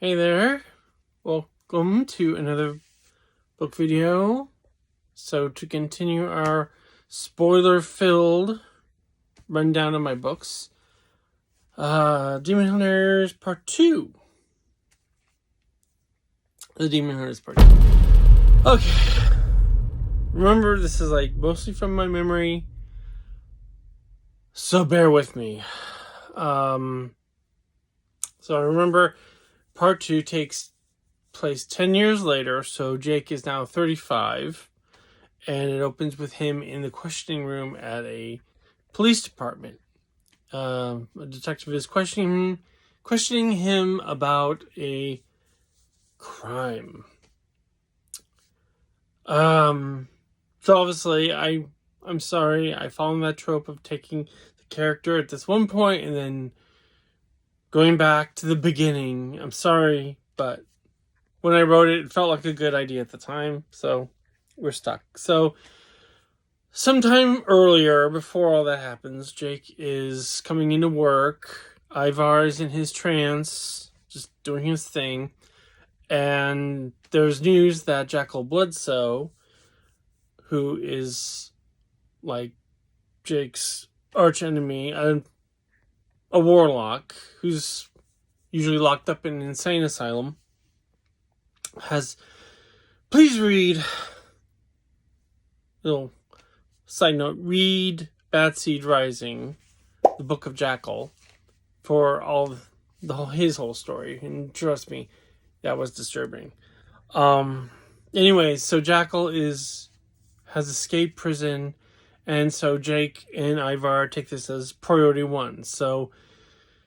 Hey there, welcome to another book video. So to continue our spoiler-filled rundown of my books, Demon Hunters Part 2. The Demon Hunters Part 2. Okay, remember this is like mostly from my memory, so bear with me. So I remember Part 2 takes place 10 years later, so Jake is now 35, and it opens with him in the questioning room at a police department. A detective is questioning him about a crime. So obviously, I'm sorry, I fall in that trope of taking the character at this one point and then going back to the beginning. I'm sorry, but when I wrote it, it felt like a good idea at the time, so we're stuck. So, sometime earlier, before all that happens, Jake is coming into work. Ivar is in his trance, just doing his thing. And there's news that Jackal Bloodsoe, who is like Jake's archenemy, a warlock who's usually locked up in an insane asylum, has... Please read... Little side note, read Bad Seed Rising, the Book of Jackal, for his whole story. And trust me, that was disturbing. Anyways, so Jackal has escaped prison, and so Jake and Ivar take this as priority one. So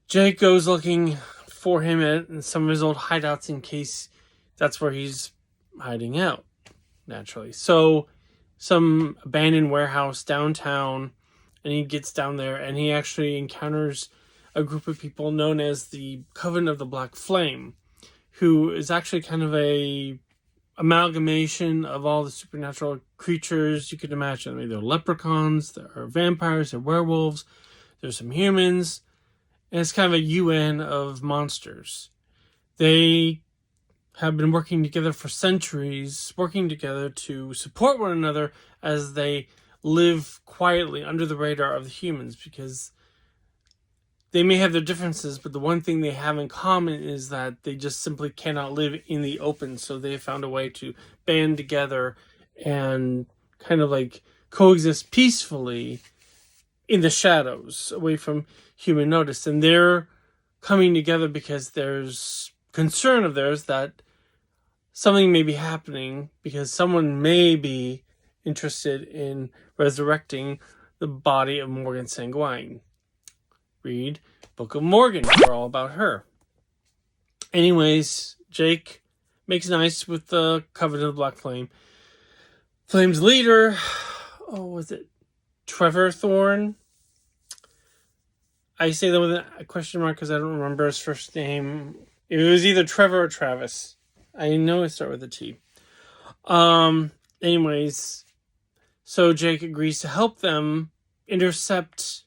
Jake goes looking for him at some of his old hideouts in case that's where he's hiding out, naturally. So some abandoned warehouse downtown, and he gets down there and he actually encounters a group of people known as the Coven of the Black Flame, who is actually kind of a amalgamation of all the supernatural creatures you could imagine. I mean, there are leprechauns, there are vampires, there are werewolves, there's some humans, and it's kind of a UN of monsters. They have been working together for centuries, working together to support one another as they live quietly under the radar of the humans, because they may have their differences, but the one thing they have in common is that they just simply cannot live in the open, so they have found a way to band together and kind of like coexist peacefully in the shadows, away from human notice. And they're coming together because there's concern of theirs that something may be happening, because someone may be interested in resurrecting the body of Morgan Sanguine. Read Book of Morgan for all about her. Anyways, Jake makes nice with the Covenant of the Black Flame. Flame's leader, was it Trevor Thorne? I say that with a question mark because I don't remember his first name. It was either Trevor or Travis. I know it starts with a T. Anyways, so Jake agrees to help them intercept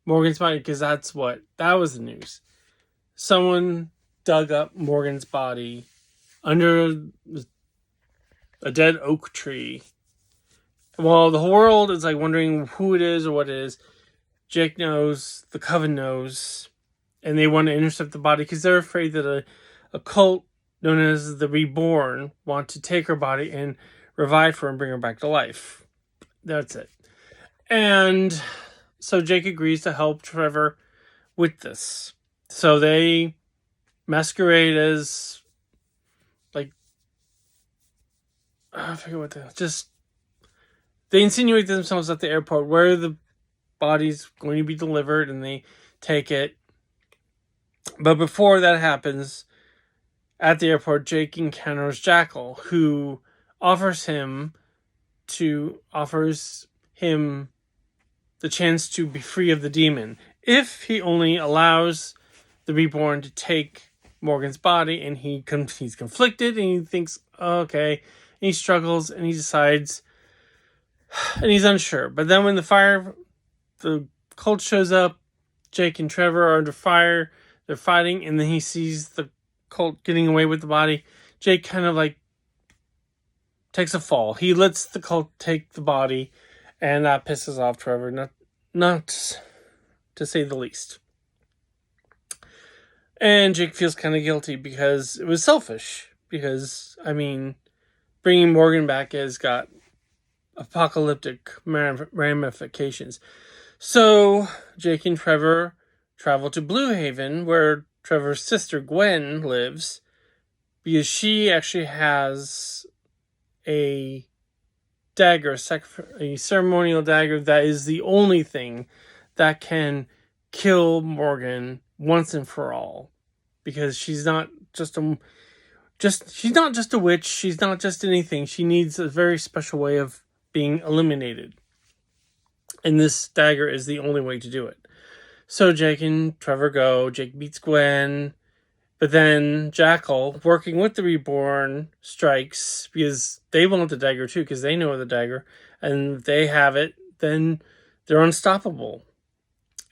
Morgan's body, because that was the news. Someone dug up Morgan's body under a dead oak tree. Well, the whole world is like wondering who it is or what it is. Jake knows, the Coven knows, and they want to intercept the body because they're afraid that a cult known as the Reborn want to take her body and revive her and bring her back to life. That's it. And so Jake agrees to help Trevor with this. So they masquerade as, like, I forget what they insinuate themselves at the airport where the body's going to be delivered, and they take it. But before that happens, at the airport, Jake encounters Jackal, who offers him the chance to be free of the demon if he only allows the Reborn to take Morgan's body. And he's conflicted, and he thinks, okay, and he struggles, and he decides, and he's unsure. But then when the cult shows up, Jake and Trevor are under fire, they're fighting, and then he sees the cult getting away with the body, Jake kind of like takes a fall. He lets the cult take the body, and that pisses off Trevor, not to say the least. And Jake feels kind of guilty because it was selfish. Because, I mean, bringing Morgan back has got apocalyptic ramifications. So, Jake and Trevor travel to Blue Haven, where Trevor's sister Gwen lives, because she actually has a dagger, a ceremonial dagger that is the only thing that can kill Morgan once and for all. Because she's not just a witch, she's not just anything. She needs a very special way of being eliminated. And this dagger is the only way to do it. So Jake and Trevor go. Jake meets Gwen. But then Jackal, working with the Reborn, strikes because they want the dagger too, because they know the dagger. And if they have it, then they're unstoppable.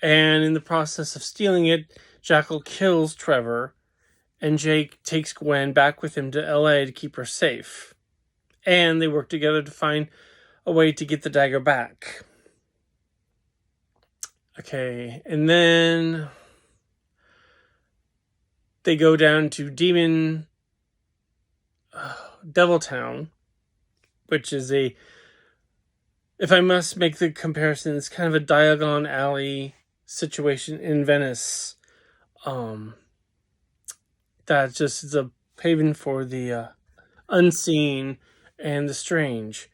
And in the process of stealing it, Jackal kills Trevor. And Jake takes Gwen back with him to LA to keep her safe. And they work together to find a way to get the dagger back. Okay, and then they go down to Devil Town, which is if I must make the comparison, it's kind of a Diagon Alley situation in Venice. That just is a haven for the unseen and the strange,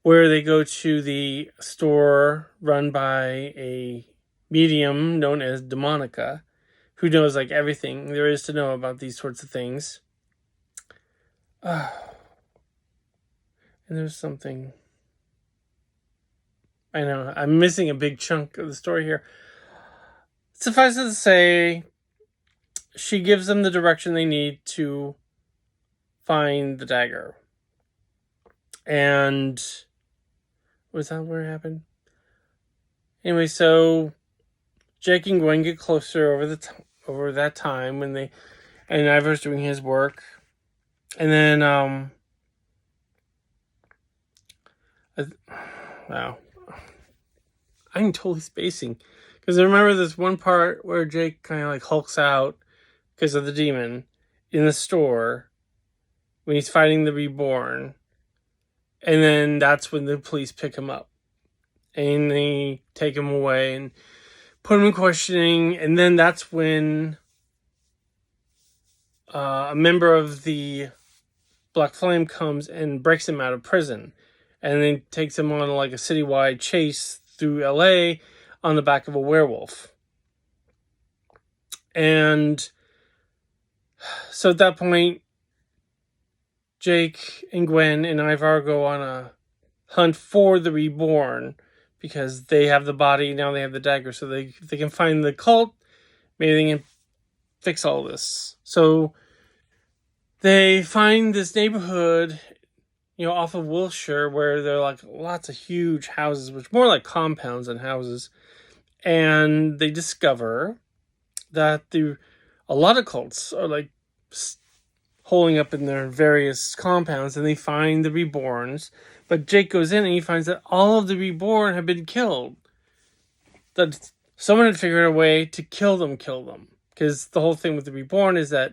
where they go to the store run by a medium known as Demonica, who knows like everything there is to know about these sorts of things. And there's something, I know, I'm missing a big chunk of the story here. Suffice it to say, she gives them the direction they need to find the dagger. And was that where it happened? Anyway, so Jake and Gwen get closer over that time and Ivar's doing his work. And then wow, I'm totally spacing, because I remember this one part where Jake kind of like hulks out because of the demon in the store when he's fighting the Reborn. And then that's when the police pick him up. And they take him away and put him in questioning. And then that's when a member of the Black Flame comes and breaks him out of prison. And then takes him on like a citywide chase through LA on the back of a werewolf. And so at that point, Jake and Gwen and Ivar go on a hunt for the Reborn, because they have the body, now they have the dagger, so they can find the cult, maybe they can fix all this. So they find this neighborhood, off of Wilshire, where there are like lots of huge houses, which are more like compounds than houses. And they discover that a lot of cults are like holding up in their various compounds, and they find the Reborns. But Jake goes in and he finds that all of the Reborn have been killed. That someone had figured a way to kill them. Because the whole thing with the Reborn is that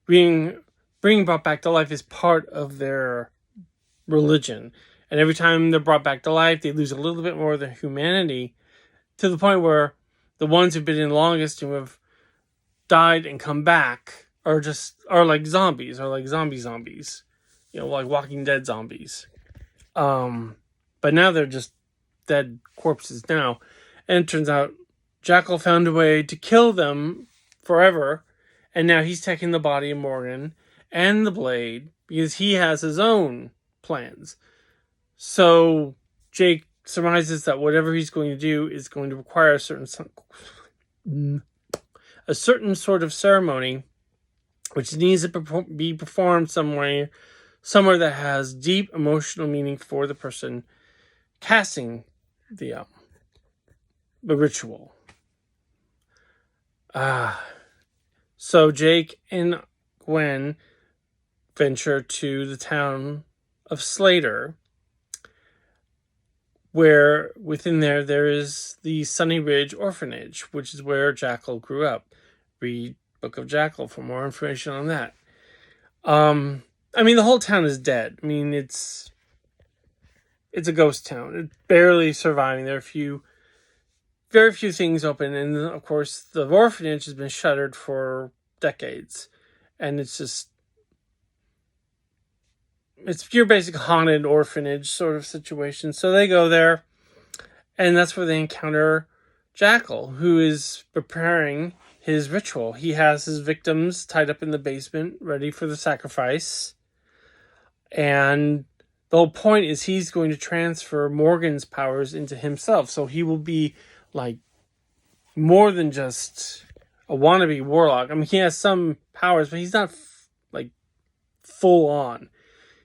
being brought back to life is part of their religion. And every time they're brought back to life, they lose a little bit more of their humanity, to the point where the ones who've been in longest, who have died and come back, are like zombies, or like zombies. Like Walking Dead zombies. But now they're just dead corpses now. And it turns out Jackal found a way to kill them forever. And now he's taking the body of Morgan and the blade, because he has his own plans. So Jake surmises that whatever he's going to do is going to require a certain sort of ceremony, which needs to be performed somewhere that has deep emotional meaning for the person casting the ritual. So Jake and Gwen venture to the town of Slater, where within there is the Sunny Ridge Orphanage, which is where Jackal grew up. Read Book of Jackal for more information on that. The whole town is dead. It's a ghost town. It's barely surviving. There are very few things open, and of course the orphanage has been shuttered for decades, and it's your basic haunted orphanage sort of situation. So they go there, and that's where they encounter Jackal, who is preparing his ritual. He has his victims tied up in the basement, ready for the sacrifice. And the whole point is he's going to transfer Morgan's powers into himself. So he will be like more than just a wannabe warlock. He has some powers, but he's not like full on.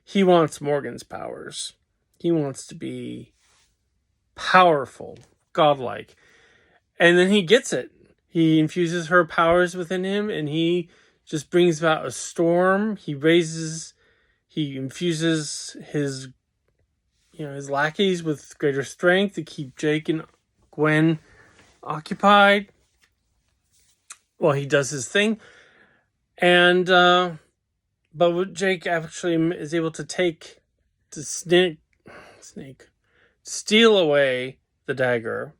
He wants Morgan's powers. He wants to be powerful, godlike. And then he gets it. He infuses her powers within him, and he just brings about a storm. He infuses his lackeys with greater strength to keep Jake and Gwen occupied while he does his thing. And but what Jake actually is able to steal away the dagger,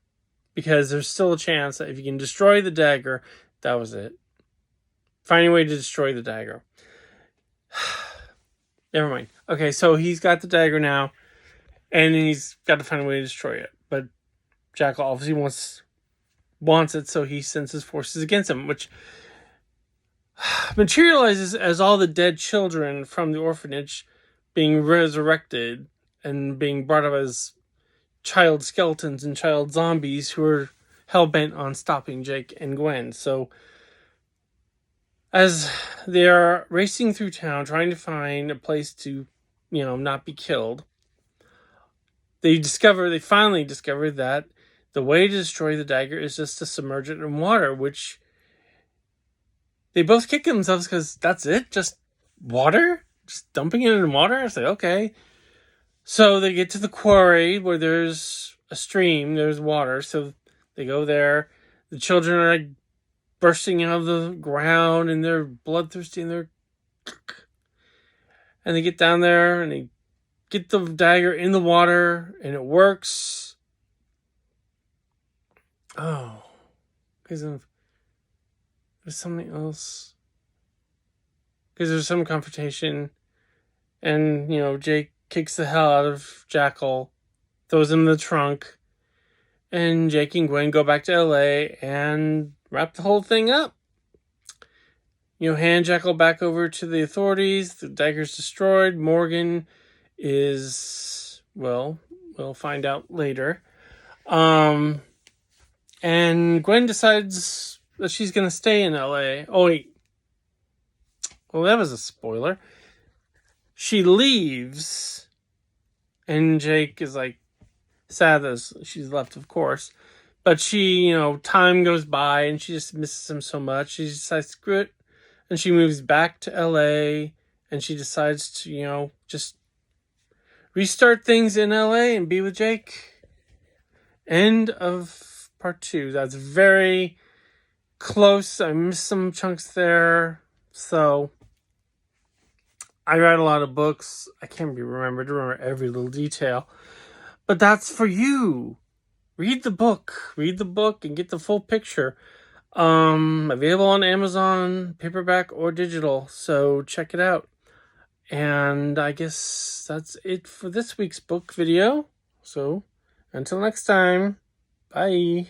because there's still a chance that if you can destroy the dagger, that was it. Find a way to destroy the dagger. Never mind. Okay, so he's got the dagger now, and he's got to find a way to destroy it. But Jackal obviously wants it, so he sends his forces against him, which materializes as all the dead children from the orphanage being resurrected and being brought up as child skeletons and child zombies who are hell-bent on stopping Jake and Gwen. So as they are racing through town trying to find a place to, not be killed, they finally discover that the way to destroy the dagger is just to submerge it in water, which they both kick themselves because that's it? Just water? Just dumping it in water? It's like, okay. So they get to the quarry where there's a stream, there's water, so they go there. The children are like bursting out of the ground and they're bloodthirsty and they get down there and they get the dagger in the water and it works. Oh, because there's something else. Because there's some confrontation and, Jake kicks the hell out of Jackal, throws him in the trunk, and Jake and Gwen go back to LA and wrap the whole thing up. Hand Jackal back over to the authorities. The dagger's destroyed. Morgan is, we'll find out later. And Gwen decides that she's going to stay in LA. Oh, wait. Well, that was a spoiler. She leaves, and Jake is like sad that she's left, of course. But she, time goes by, and she just misses him so much. She decides, screw it, and she moves back to LA, and she decides to, just restart things in LA and be with Jake. End of part 2. That's very close. I missed some chunks there, so I read a lot of books. I can't remember every little detail. But that's for you. Read the book and get the full picture. Available on Amazon, paperback or digital. So check it out. And I guess that's it for this week's book video. So until next time, bye.